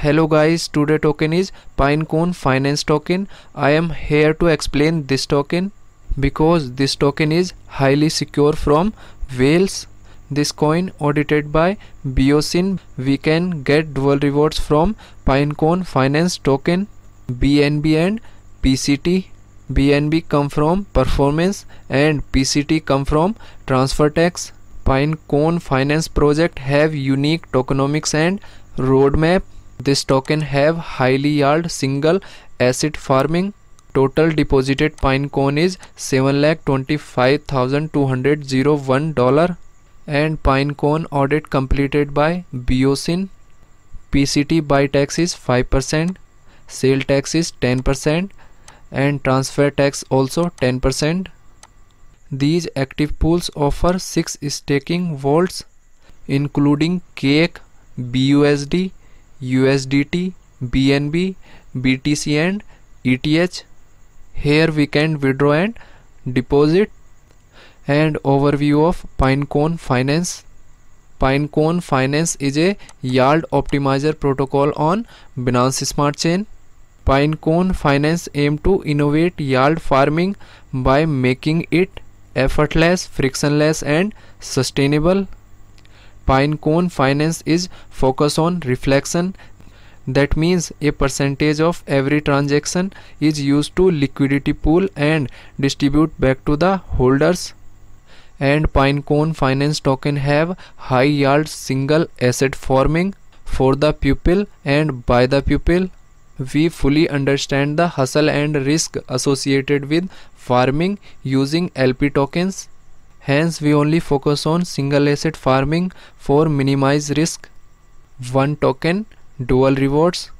Hello guys, today token is Pinecone Finance token. I am here to explain this token because this token is highly secure from whales. This coin audited by Biosyn. We can get dual rewards from Pinecone Finance token, BNB and PCT. BNB come from performance and PCT come from transfer tax. Pinecone Finance project have unique tokenomics and roadmap. This token have highly yield single asset farming. Total deposited Pinecone is $7,25,201 and Pinecone audit completed by Biosyn. PCT buy tax is 5%, sale tax is 10% and transfer tax also 10%. These active pools offer 6 staking vaults including Cake, BUSD, USDT, BNB, BTC and ETH. Here we can withdraw and deposit. And overview of Pinecone Finance. Pinecone Finance is a yield optimizer protocol on Binance Smart Chain. Pinecone Finance aim to innovate yield farming by making it effortless, frictionless and sustainable. Pinecone Finance is focused on reflection. That means a percentage of every transaction is used to liquidity pool and distribute back to the holders. And Pinecone Finance token have high yield single asset farming for the pupil and by the pupil. We fully understand the hustle and risk associated with farming using LP tokens. Hence we only focus on single asset farming for minimize risk. 1 token, dual rewards,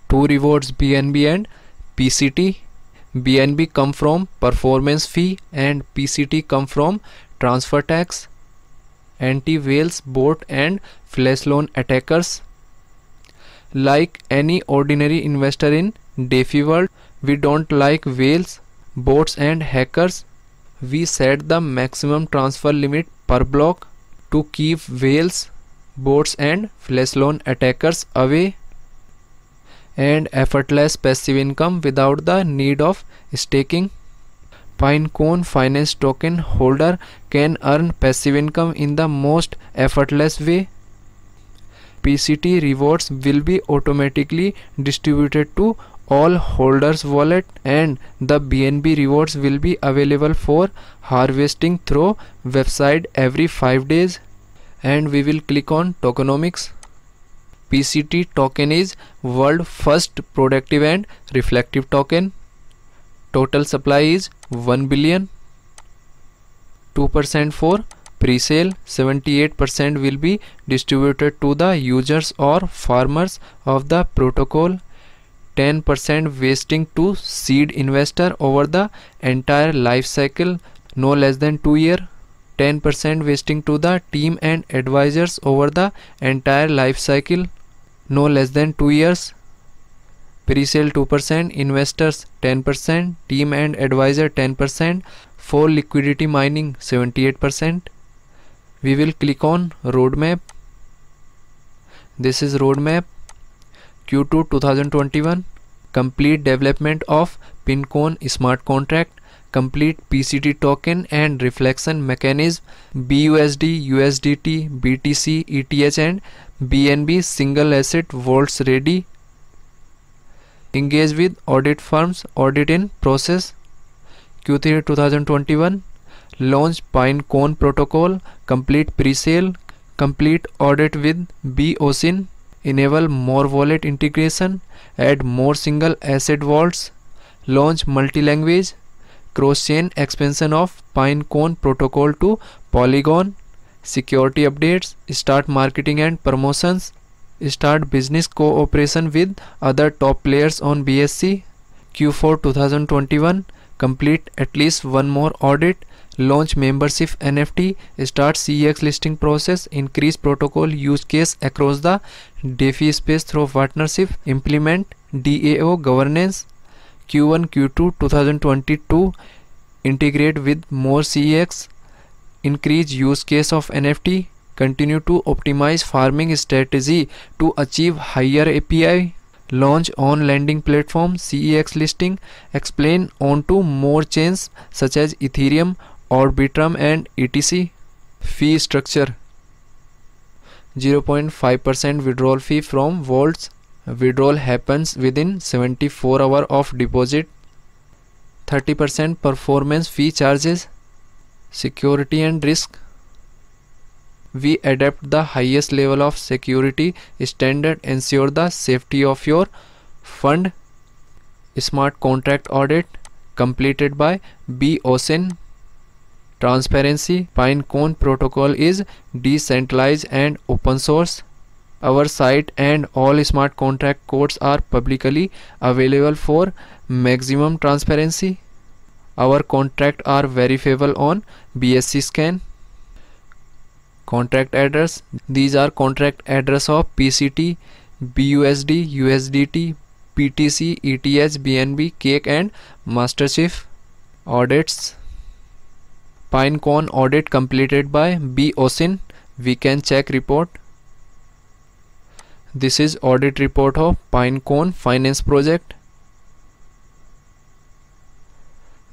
2 rewards BNB and PCT. BNB come from performance fee and PCT come from transfer tax. Anti-whales bot and flash loan attackers. Like any ordinary investor in DeFi world, we don't like whales, bots and hackers. We set the maximum transfer limit per block to keep whales, bots and flash loan attackers away. And effortless passive income without the need of staking. Pinecone Finance token holder can earn passive income in the most effortless way. PCT rewards will be automatically distributed to all holders wallet and the BNB rewards will be available for harvesting through website every 5 days. And we will click on tokenomics. PCT token is world first productive and reflective token. Total supply is 1 billion. 2% for pre-sale, 78% will be distributed to the users or farmers of the protocol. 10% vesting to seed investor over the entire life cycle, no less than 2 years. 10% vesting to the team and advisors over the entire life cycle, no less than 2 years. Pre-sale 2%, investors 10%, team and advisor 10%, for liquidity mining 78%. We will click on roadmap. This is roadmap. Q2 2021. Complete development of Pinecone smart contract. Complete PCT token and reflection mechanism. BUSD, USDT, BTC, ETH and BNB single asset vaults ready. Engage with audit firms. Audit in process. Q3 2021. Launch Pinecone protocol. Complete pre-sale. Complete audit with Biosyn. Enable more wallet integration. Add more single asset vaults. Launch multi-language. Cross-chain expansion of Pinecone protocol to Polygon. Security updates. Start marketing and promotions. Start business cooperation with other top players on BSC. Q4 2021. Complete at least one more audit. Launch membership NFT. Start CEX listing process. Increase protocol use case across the DeFi space through partnership. Implement DAO governance. Q1 Q2 2022. Integrate with more CEX. Increase use case of NFT. Continue to optimize farming strategy to achieve higher API. Launch on lending platform CEX listing. Explain onto more chains such as Ethereum, Arbitrum and etc. Fee structure: 0.5% withdrawal fee from vaults. Withdrawal happens within 74 hours of deposit. 30% performance fee charges. Security and risk: we adapt the highest level of security standard, ensure the safety of your fund. Smart contract audit completed by BOSIN. Transparency: Pinecone protocol is decentralized and open source. Our site and all smart contract codes are publicly available for maximum transparency. Our contracts are verifiable on BSC scan. Contract address: these are contract address of PCT, BUSD, USDT, PTC, ETH, BNB, Cake and Masterchief. Audits: Pinecone audit completed by BOSIN. We can check report. This is audit report of Pinecone Finance project.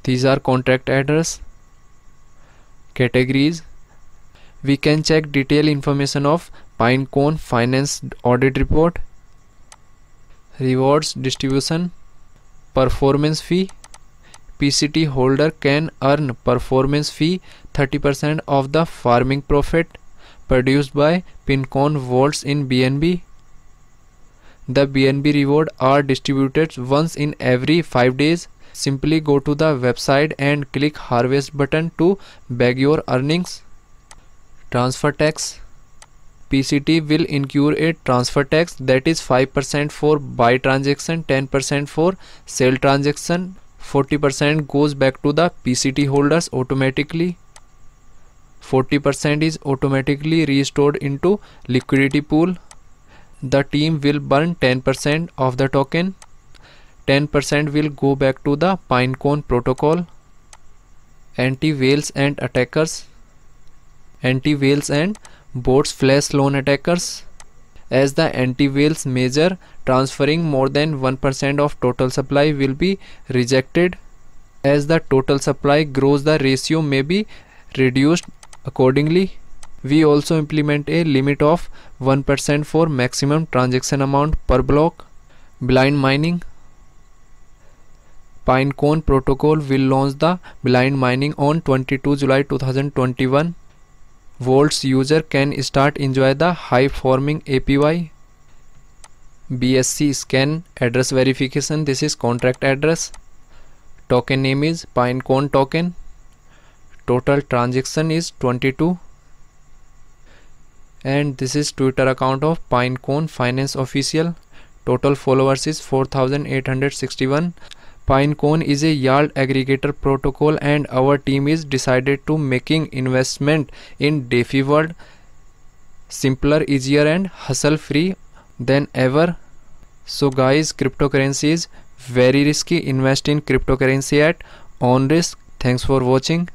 These are contract address. Categories: we can check detailed information of Pinecone Finance audit report. Rewards distribution: performance fee. PCT holder can earn performance fee 30% of the farming profit produced by Pinecone vaults in BNB. The BNB reward are distributed once in every 5 days. Simply go to the website and click harvest button to bag your earnings. Transfer tax: PCT will incur a transfer tax that is 5% for buy transaction, 10% for sell transaction, 40% goes back to the PCT holders automatically. 40% is automatically restored into liquidity pool. The team will burn 10% of the token. 10% will go back to the Pinecone protocol. Anti-whales and attackers: anti-whales and bots flash loan attackers. As the anti-whales measure, transferring more than 1% of total supply will be rejected. As the total supply grows, the ratio may be reduced accordingly. We also implement a limit of 1% for maximum transaction amount per block. Blind mining: Pinecone protocol will launch the blind mining on 22 July 2021. Vaults user can start enjoy the high forming APY. BSC scan address verification: this is contract address. Token name is Pinecone token. Total transaction is 22. And this is Twitter account of Pinecone Finance official. Total followers is 4861. Pinecone is a yield aggregator protocol and our team is decided to making investment in DeFi world simpler, easier and hassle free than ever. So guys, cryptocurrency is very risky. Invest in cryptocurrency at on risk. Thanks for watching.